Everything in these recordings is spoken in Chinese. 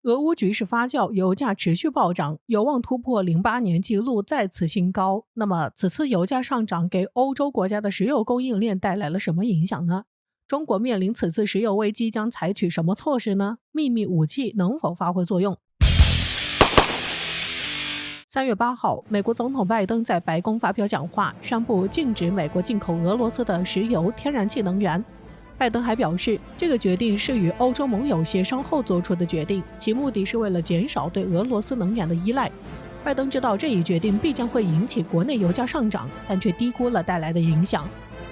俄乌局势发酵，油价持续暴涨，有望突破08年纪录再次新高。那么此次油价上涨给欧洲国家的石油供应链带来了什么影响呢？中国面临此次石油危机将采取什么措施呢？秘密武器能否发挥作用？3月8号，美国总统拜登在白宫发表讲话，宣布禁止美国进口俄罗斯的石油、天然气能源。拜登还表示，这个决定是与欧洲盟友协商后做出的决定，其目的是为了减少对俄罗斯能源的依赖。拜登知道这一决定必将会引起国内油价上涨，但却低估了带来的影响。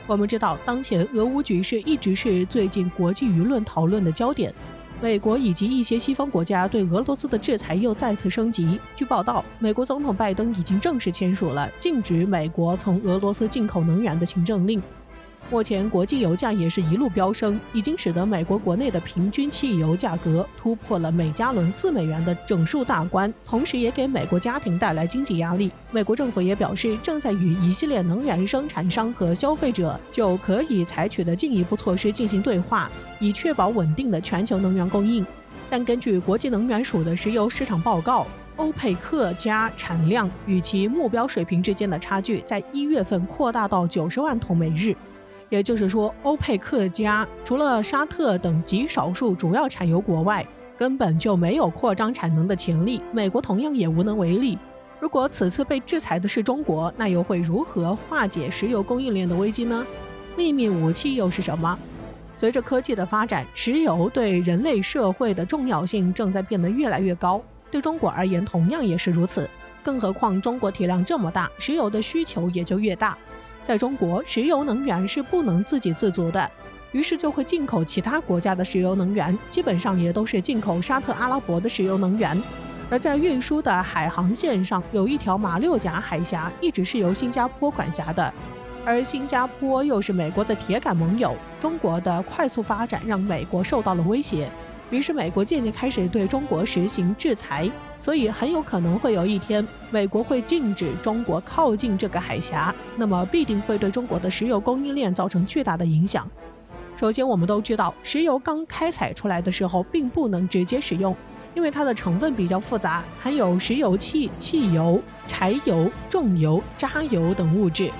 我们知道，当前俄乌局势一直是最近国际舆论讨论的焦点。美国以及一些西方国家对俄罗斯的制裁又再次升级。据报道，美国总统拜登已经正式签署了禁止美国从俄罗斯进口能源的行政令。目前国际油价也是一路飙升，已经使得美国国内的平均汽油价格突破了每加仑4美元的整数大关，同时也给美国家庭带来经济压力。美国政府也表示，正在与一系列能源生产商和消费者就可以采取的进一步措施进行对话，以确保稳定的全球能源供应。但根据国际能源署的石油市场报告，欧佩克加产量与其目标水平之间的差距在1月份扩大到90万桶每日。也就是说，欧佩克加除了沙特等极少数主要产油国外，根本就没有扩张产能的潜力，美国同样也无能为力。如果此次被制裁的是中国，那又会如何化解石油供应链的危机呢？秘密武器又是什么？随着科技的发展，石油对人类社会的重要性正在变得越来越高，对中国而言同样也是如此。更何况中国体量这么大，石油的需求也就越大。在中国，石油能源是不能自给自足的，于是就会进口其他国家的石油能源，基本上也都是进口沙特阿拉伯的石油能源。而在运输的海航线上，有一条马六甲海峡一直是由新加坡管辖的，而新加坡又是美国的铁杆盟友，中国的快速发展让美国受到了威胁，于是美国渐渐开始对中国实行制裁，所以很有可能会有一天，美国会禁止中国靠近这个海峡，那么必定会对中国的石油供应链造成巨大的影响。首先，我们都知道，石油刚开采出来的时候并不能直接使用，因为它的成分比较复杂，含有石油气、汽油、柴油、重油、渣油等物质，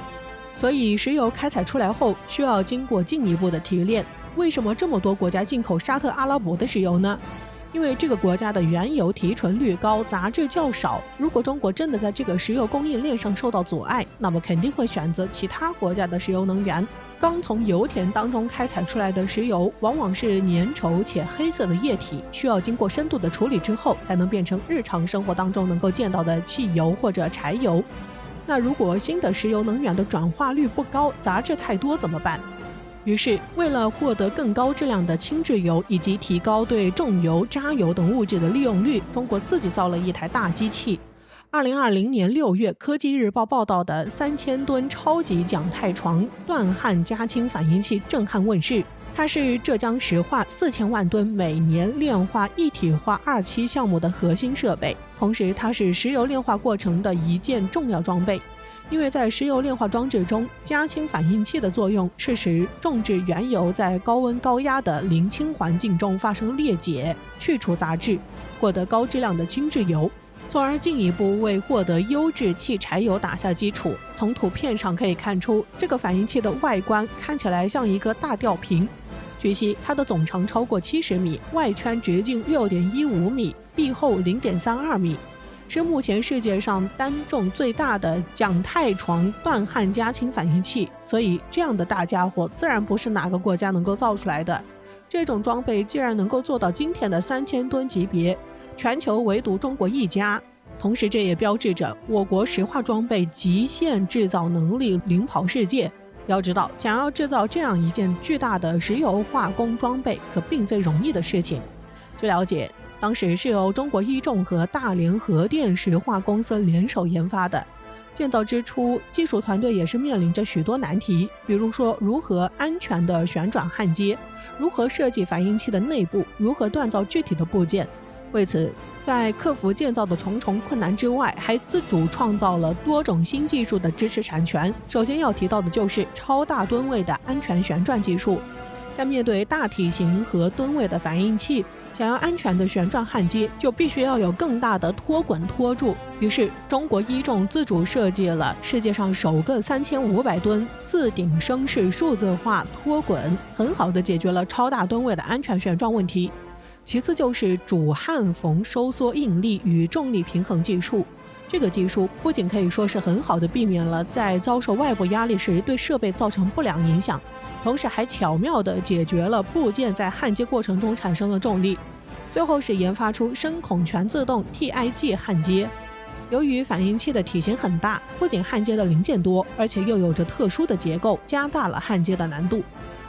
所以石油开采出来后需要经过进一步的提炼。为什么这么多国家进口沙特阿拉伯的石油呢？因为这个国家的原油提纯率高，杂质较少。如果中国真的在这个石油供应链上受到阻碍，那么肯定会选择其他国家的石油能源。刚从油田当中开采出来的石油，往往是粘稠且黑色的液体，需要经过深度的处理之后，才能变成日常生活当中能够见到的汽油或者柴油。那如果新的石油能源的转化率不高，杂质太多怎么办？于是，为了获得更高质量的轻质油以及提高对重油、渣油等物质的利用率，中国自己造了一台大机器。2020年6月，科技日报报道的3000吨超级桨态床锻焊加氢反应器震撼问世。它是浙江石化4000万吨每年炼化一体化2期项目的核心设备，同时它是石油炼化过程的一件重要装备。因为在石油炼化装置中，加氢反应器的作用是使重质原油在高温高压的零氢环境中发生裂解，去除杂质，获得高质量的轻质油，从而进一步为获得优质汽柴油打下基础。从图片上可以看出，这个反应器的外观看起来像一个大吊瓶。据悉，它的总长超过70米，外圈直径6.15米，壁厚0.32米。是目前世界上单重最大的桨态床锻焊加氢反应器，所以这样的大家伙自然不是哪个国家能够造出来的。这种装备既然能够做到今天的3000吨级别，全球唯独中国一家，同时这也标志着我国石化装备极限制造能力领跑世界。要知道，想要制造这样一件巨大的石油化工装备，可并非容易的事情。据了解，当时是由中国一重和大连核电石化公司联手研发的。建造之初，技术团队也是面临着许多难题，比如说如何安全的旋转焊接，如何设计反应器的内部，如何锻造具体的部件。为此，在克服建造的重重困难之外，还自主创造了多种新技术的支持产权。首先要提到的就是超大吨位的安全旋转技术。在面对大体型和吨位的反应器，想要安全的旋转焊接，就必须要有更大的托滚托柱。于是，中国一重自主设计了世界上首个3500吨自顶升式数字化托滚，很好的解决了超大吨位的安全旋转问题。其次就是主焊缝收缩应力与重力平衡技术。这个技术不仅可以说是很好的避免了在遭受外部压力时对设备造成不良影响，同时还巧妙地解决了部件在焊接过程中产生的重力。最后是研发出深孔全自动 TIG 焊接。由于反应器的体型很大，不仅焊接的零件多，而且又有着特殊的结构，加大了焊接的难度。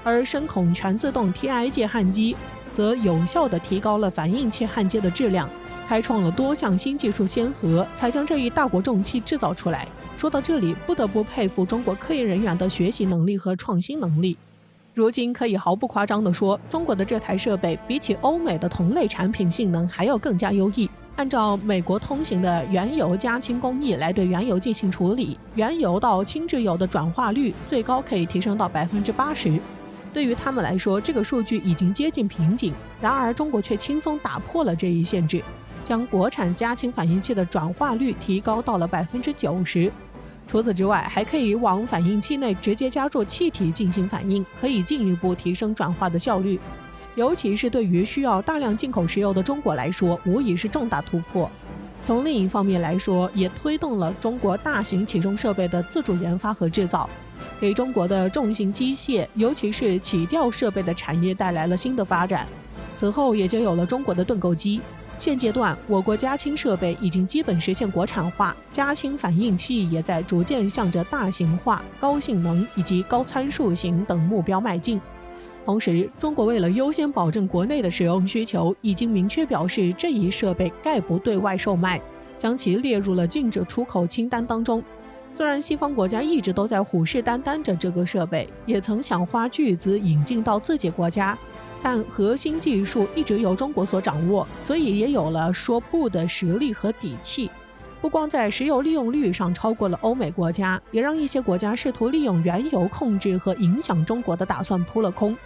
而深孔全自动 TIG 焊机则有效地提高了反应器焊接的质量，开创了多项新技术先河，才将这一大国重器制造出来。说到这里，不得不佩服中国科研人员的学习能力和创新能力。如今可以毫不夸张地说，中国的这台设备比起欧美的同类产品性能还要更加优异。按照美国通行的原油加氢工艺来对原油进行处理，原油到轻质油的转化率最高可以提升到80%。对于他们来说，这个数据已经接近瓶颈，然而中国却轻松打破了这一限制，将国产加氢反应器的转化率提高到了90%。除此之外，还可以往反应器内直接加入气体进行反应，可以进一步提升转化的效率。尤其是对于需要大量进口石油的中国来说，无疑是重大突破。从另一方面来说，也推动了中国大型起重设备的自主研发和制造，给中国的重型机械，尤其是起吊设备的产业带来了新的发展。此后也就有了中国的盾构机。现阶段，我国加氢设备已经基本实现国产化，加氢反应器也在逐渐向着大型化、高性能以及高参数型等目标迈进。同时，中国为了优先保证国内的使用需求，已经明确表示这一设备概不对外售卖，将其列入了禁止出口清单当中。虽然西方国家一直都在虎视眈眈着这个设备，也曾想花巨资引进到自己国家，但核心技术一直由中国所掌握，所以也有了说不的实力和底气。不光在石油利用率上超过了欧美国家，也让一些国家试图利用原油控制和影响中国的打算扑了空。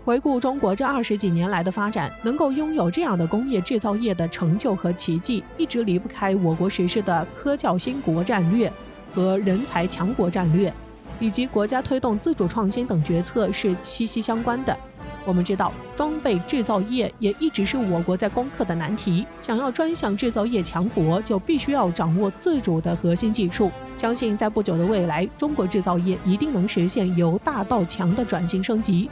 回顾中国这20几年来的发展，能够拥有这样的工业制造业的成就和奇迹，一直离不开我国实施的科教兴国战略和人才强国战略，以及国家推动自主创新等决策是息息相关的。我们知道，装备制造业也一直是我国在攻克的难题。想要专项制造业强国，就必须要掌握自主的核心技术。相信在不久的未来，中国制造业一定能实现由大到强的转型升级。